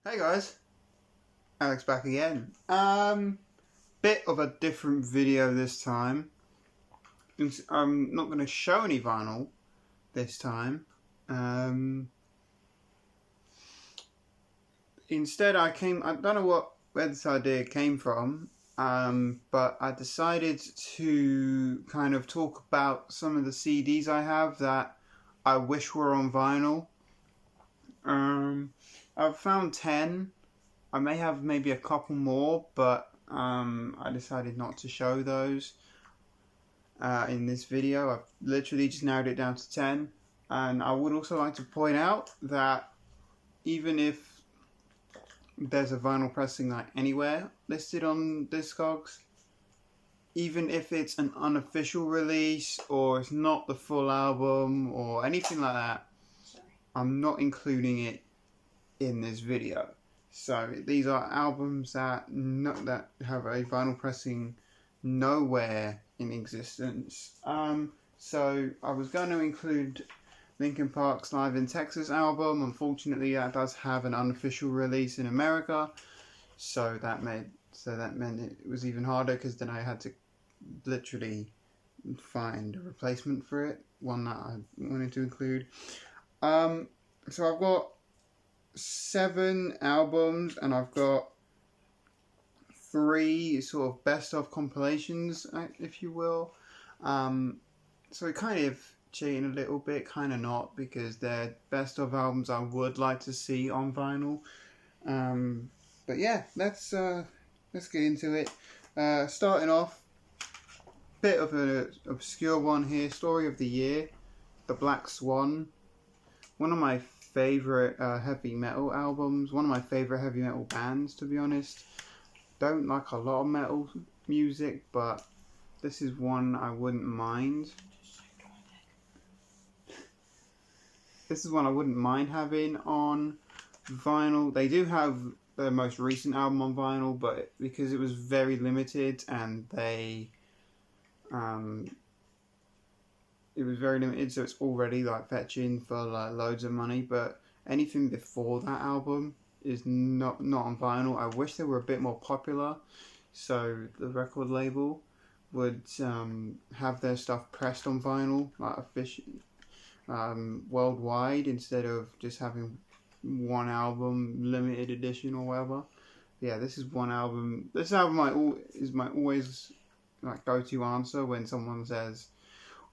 Hey guys, Alex back again. Bit of a different video this time. I'm not going to show any vinyl this time. Instead, I don't know where this idea came from, but I decided to kind of talk about some of the CDs I have that I wish were on vinyl. I've found 10. I may have maybe a couple more, but I decided not to show those in this video. I've literally just narrowed it down to 10. And I would also like to point out that even if there's a vinyl pressing like anywhere listed on Discogs, even if it's an unofficial release or it's not the full album or anything like that, I'm not including it in this video. So these are albums that have a vinyl pressing nowhere in existence. So I was going to include Linkin Park's Live in Texas album. Unfortunately, that does have an unofficial release in America. So that meant it was even harder, because then I had to literally find a replacement for it, one that I wanted to include. So I've got 7 albums, and I've got 3 sort of best of compilations, if you will. So kind of cheating a little bit, kind of not, because they're best of albums I would like to see on vinyl. But yeah, let's get into it. Starting off, bit of an obscure one here. Story of the Year, The Black Swan. One of my favourite heavy metal albums. One of my favourite heavy metal bands, to be honest. Don't like a lot of metal music, but this is one I wouldn't mind. This is one I wouldn't mind having on vinyl. They do have their most recent album on vinyl, but because it was very limited and it was very limited, so it's already like fetching for like loads of money. But anything before that album is not on vinyl. I wish they were a bit more popular, so the record label would have their stuff pressed on vinyl, like worldwide, instead of just having one album, limited edition or whatever. Yeah, this is one album. This album is my always like go-to answer when someone says,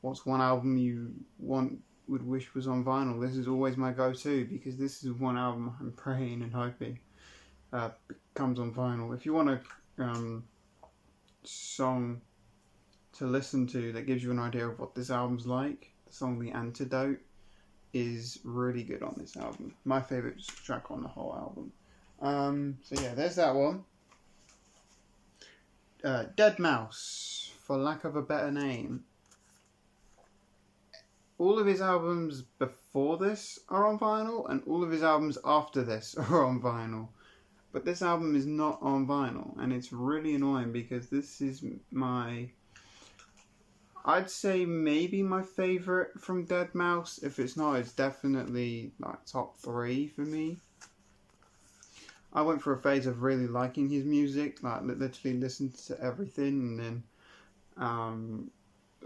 "What's one album you would wish was on vinyl?" This is always my go-to, because this is one album I'm praying and hoping comes on vinyl. If you want a song to listen to that gives you an idea of what this album's like, the song "The Antidote" is really good on this album. My favourite track on the whole album. So yeah, there's that one. Deadmau5, for lack of a better name. All of his albums before this are on vinyl, and all of his albums after this are on vinyl. But this album is not on vinyl, and it's really annoying, because this is I'd say maybe my favourite from Deadmau5. If it's not, it's definitely like top 3 for me. I went through a phase of really liking his music, like literally listened to everything, and then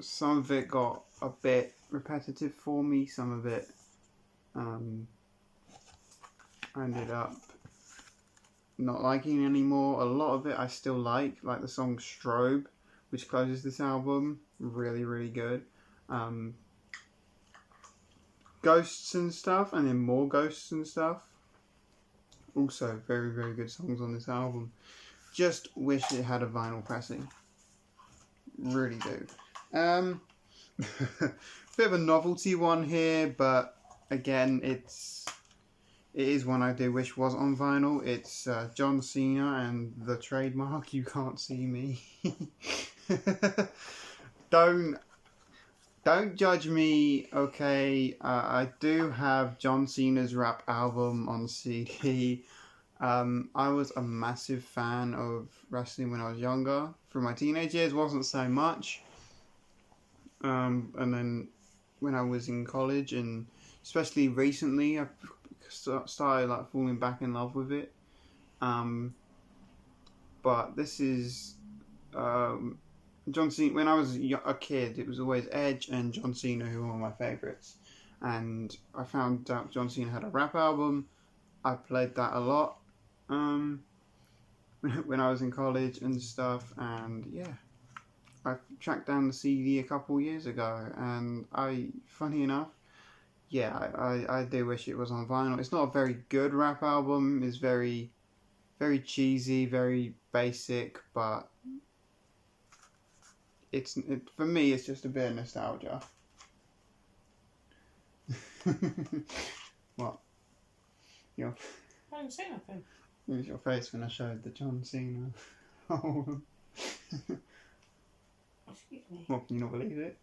some of it got a bit repetitive for me. Some of it I ended up not liking anymore. A lot of it I still like the song Strobe, which closes this album. Really, really good. Ghosts and Stuff, and then More Ghosts and Stuff. Also very, very good songs on this album. Just wish it had a vinyl pressing. Really do. Bit of a novelty one here, but again, it is one I do wish was on vinyl. It's John Cena and the trademark "You Can't See Me." Don't judge me, okay? I do have John Cena's rap album on CD. I was a massive fan of wrestling when I was younger. Through my teenage years, wasn't so much. And then when I was in college, and especially recently, I've started like falling back in love with it. But this is John Cena. When I was a kid, it was always Edge and John Cena who were my favourites. And I found out John Cena had a rap album. I played that a lot when I was in college and stuff. And yeah, I tracked down the CD a couple years ago. And funny enough, yeah, I do wish it was on vinyl. It's not a very good rap album. It's very, very cheesy, very basic, but for me, it's just a bit of nostalgia. What? I didn't say nothing. It was your face when I showed the John Cena album. Excuse me. What, can you not believe it?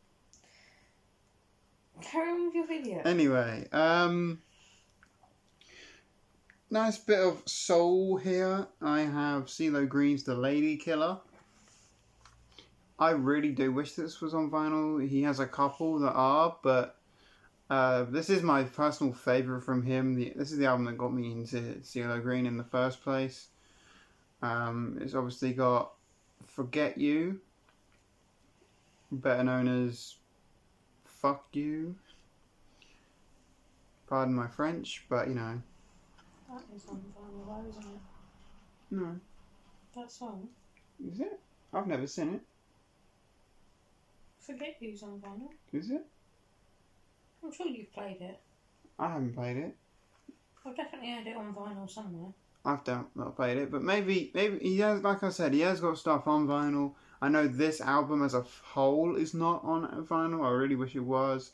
Carry on with your video. Anyway, nice bit of soul here. I have Celo Green's The Lady Killer. I really do wish this was on vinyl. He has a couple that are, but this is my personal favourite from him. This is the album that got me into Celo Green in the first place. It's obviously got Forget You, better known as Fuck You. Pardon my French, but you know. That is on vinyl though, isn't it? No. That song? Is it? I've never seen it. Forget You's on vinyl. Is it? I'm sure you've played it. I haven't played it. I've definitely had it on vinyl somewhere. I've not played it, but maybe he has. Like I said, he has got stuff on vinyl. I know this album as a whole is not on vinyl. I really wish it was.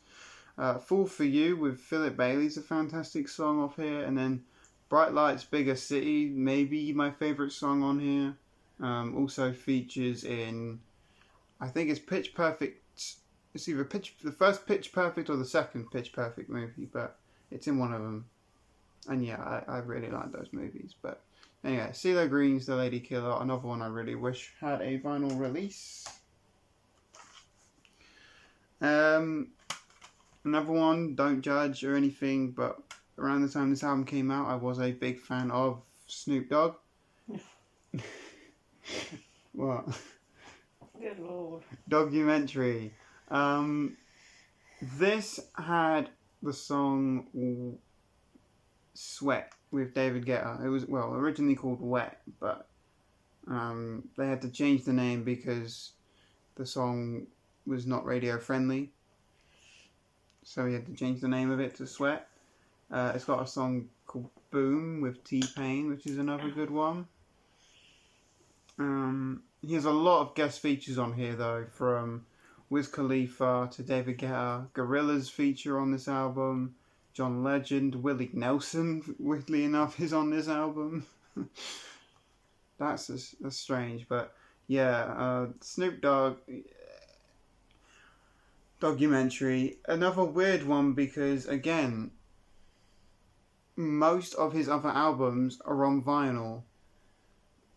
Fall For You with Philip Bailey's a fantastic song off here, and then Bright Lights, Bigger City, maybe my favourite song on here. Also features in, I think it's Pitch Perfect. It's either the first Pitch Perfect or the second Pitch Perfect movie, but it's in one of them. And yeah, I really like those movies. But anyway, Celo Green's The Lady Killer, another one I really wish had a vinyl release. Another one, don't judge or anything, but around the time this album came out, I was a big fan of Snoop Dogg. What? Good lord. Documentary. This had the song Sweat with David Guetta. It was, well, originally called Wet, but they had to change the name because the song was not radio friendly. So he had to change the name of it to Sweat. It's got a song called Boom with T-Pain, which is another good one. He has a lot of guest features on here though, from Wiz Khalifa to David Guetta. Gorillaz feature on this album. John Legend, Willie Nelson, weirdly enough, is on this album. That's strange, but yeah, Snoop Dogg documentary, another weird one because again, most of his other albums are on vinyl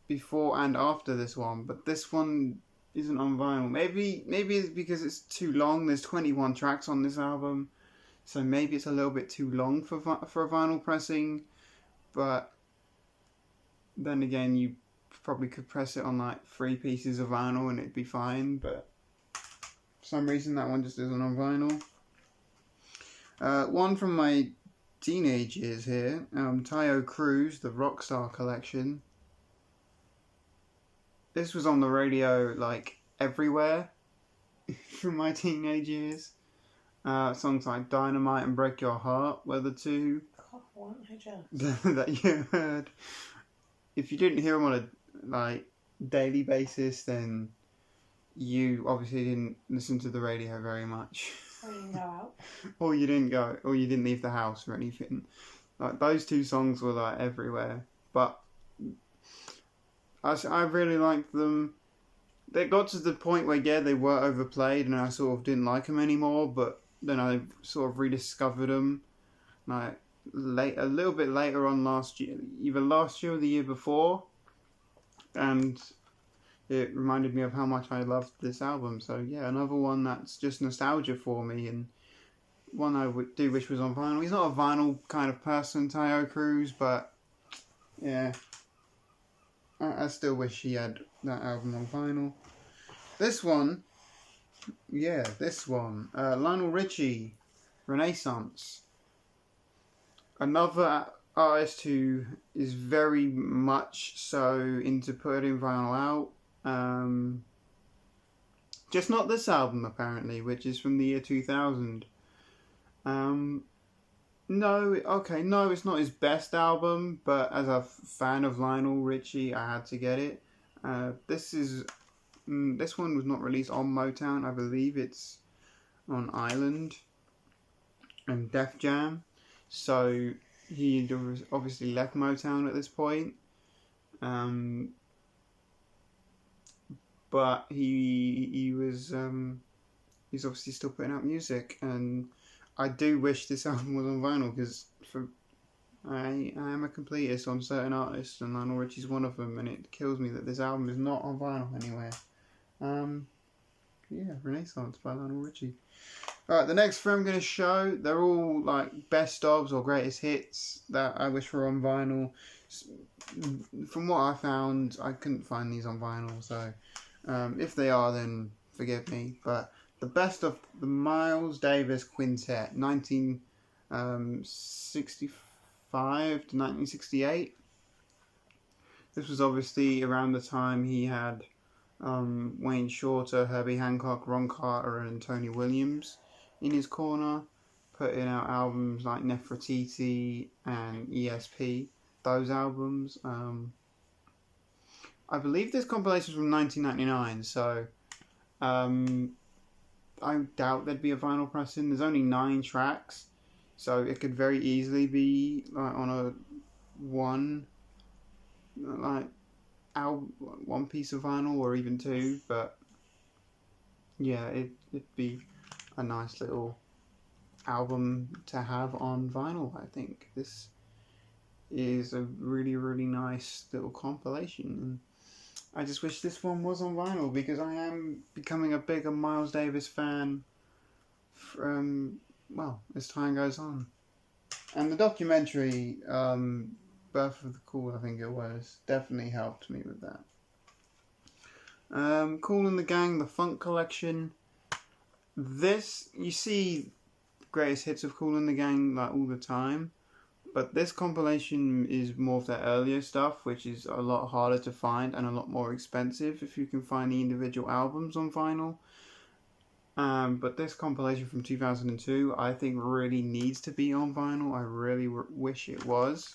before and after this one, but this one isn't on vinyl. Maybe it's because it's too long. There's 21 tracks on this album, so maybe it's a little bit too long for a vinyl pressing. But then again, you probably could press it on like 3 pieces of vinyl and it'd be fine. But for some reason, that one just isn't on vinyl. One from my teenage years here, Tayo Cruz, the Rockstar Collection. This was on the radio like everywhere from my teenage years. Songs like Dynamite and Break Your Heart were the two that you heard. If you didn't hear them on a like daily basis, then you obviously didn't listen to the radio very much. Or you didn't go out. Or you didn't leave the house or anything. Like those two songs were like everywhere. But I really liked them. They got to the point where, yeah, they were overplayed and I sort of didn't like them anymore, but then I sort of rediscovered them like a little bit later on last year, either last year or the year before, and it reminded me of how much I loved this album. So yeah, another one that's just nostalgia for me, and one I do wish was on vinyl. He's not a vinyl kind of person, Tayo Cruz, but yeah, I still wish he had that album on vinyl. This one, Lionel Richie, Renaissance. Another artist who is very much so into putting vinyl out. Just not this album, apparently, which is from the year 2000. No, it's not his best album, but as a fan of Lionel Richie, I had to get it. This one was not released on Motown. I believe it's on Island and Def Jam. So he obviously left Motown at this point. But he's obviously still putting out music, and I do wish this album was on vinyl, because I am a completist on certain artists, and Lionel Richie's one of them, and it kills me that this album is not on vinyl anywhere. Renaissance by Lionel Richie. Alright, the next three I'm going to show, they're all like best ofs or greatest hits that I wish were on vinyl. From what I found, I couldn't find these on vinyl, so if they are, then forgive me. But the best of the Miles Davis Quintet, 1965 to 1968. This was obviously around the time he had Wayne Shorter, Herbie Hancock, Ron Carter, and Tony Williams in his corner, putting out albums like Nefertiti and ESP. Those albums. I believe this compilation is from 1999, so I doubt there'd be a vinyl pressing. There's only 9 tracks, so it could very easily be like on a one piece of vinyl, or even 2. But yeah, it'd be a nice little album to have on vinyl. I think this is a really, really nice little compilation, and I just wish this one was on vinyl, because I am becoming a bigger Miles Davis fan as time goes on. And the documentary, Birth of the Cool, I think it was, definitely helped me with that. Kool and the Gang, the Funk Collection. This, you see greatest hits of Kool and the Gang like all the time, but this compilation is more of their earlier stuff, which is a lot harder to find and a lot more expensive if you can find the individual albums on vinyl. But this compilation from 2002, I think, really needs to be on vinyl. I really wish it was.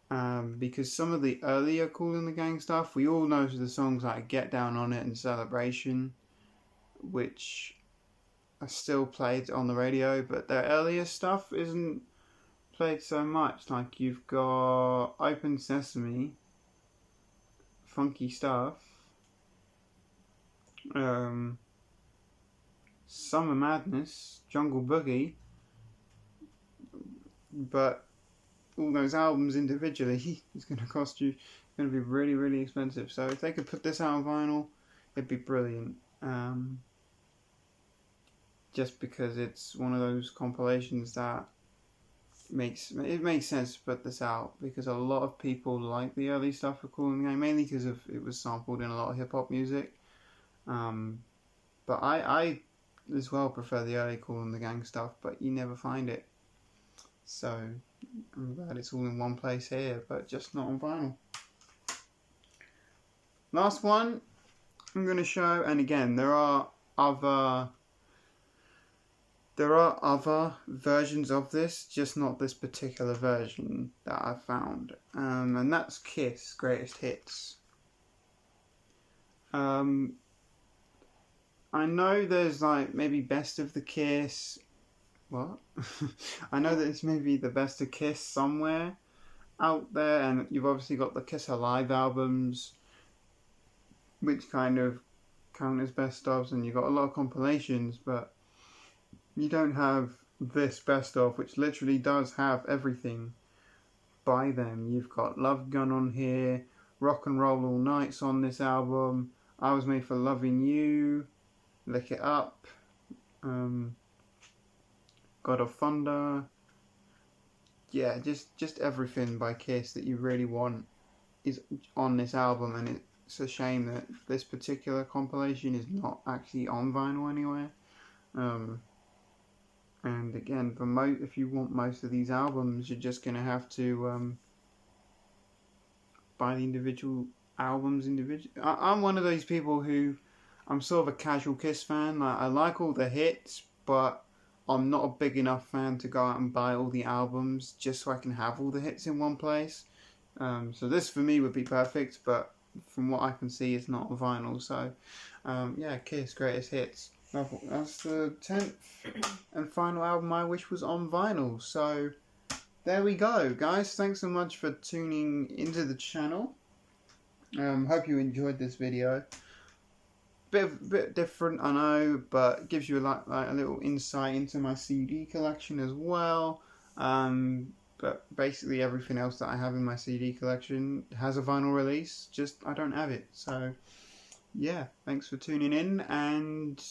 Because some of the earlier Kool and the Gang stuff, we all know the songs like Get Down on It and Celebration, which are still played on the radio, but their earlier stuff isn't played so much. Like, you've got Open Sesame, Funky Stuff, Summer Madness, Jungle Boogie, but all those albums individually is going to cost you, going to be really, really expensive. So if they could put this out on vinyl, it'd be brilliant. Just because it's one of those compilations that makes sense to put this out, because a lot of people like the early stuff of Kool and the Gang, mainly because it was sampled in a lot of hip hop music. But I as well prefer the early Kool and the Gang stuff, but you never find it. So I'm glad it's all in one place here, but just not on vinyl. Last one I'm going to show, and again, there are other versions of this, just not this particular version that I found. And that's Kiss Greatest Hits. I know there's like maybe Best of the Kiss. What? I know that it's maybe the Best of Kiss somewhere out there, and you've obviously got the Kiss Alive albums, which kind of count as best ofs, and you've got a lot of compilations, but you don't have this best of, which literally does have everything by them. You've got Love Gun on here, Rock and Roll All Night's on this album, I Was Made for Loving You, Lick It Up, God of Thunder. Yeah, just everything by Kiss that you really want is on this album, and it's a shame that this particular compilation is not actually on vinyl anywhere. And again, if you want most of these albums, you're just gonna have to buy the individual albums individually. I'm one of those people who I'm sort of a casual Kiss fan. Like, I like all the hits, but I'm not a big enough fan to go out and buy all the albums just so I can have all the hits in one place. So this for me would be perfect, but from what I can see, it's not on vinyl. So yeah, Kiss Greatest Hits. That's the 10th and final album I wish was on vinyl. So there we go, guys. Thanks so much for tuning into the channel. Hope you enjoyed this video. Bit different, I know, but gives you like a little insight into my CD collection as well. But basically everything else that I have in my CD collection has a vinyl release. Just I don't have it. So yeah, thanks for tuning in, and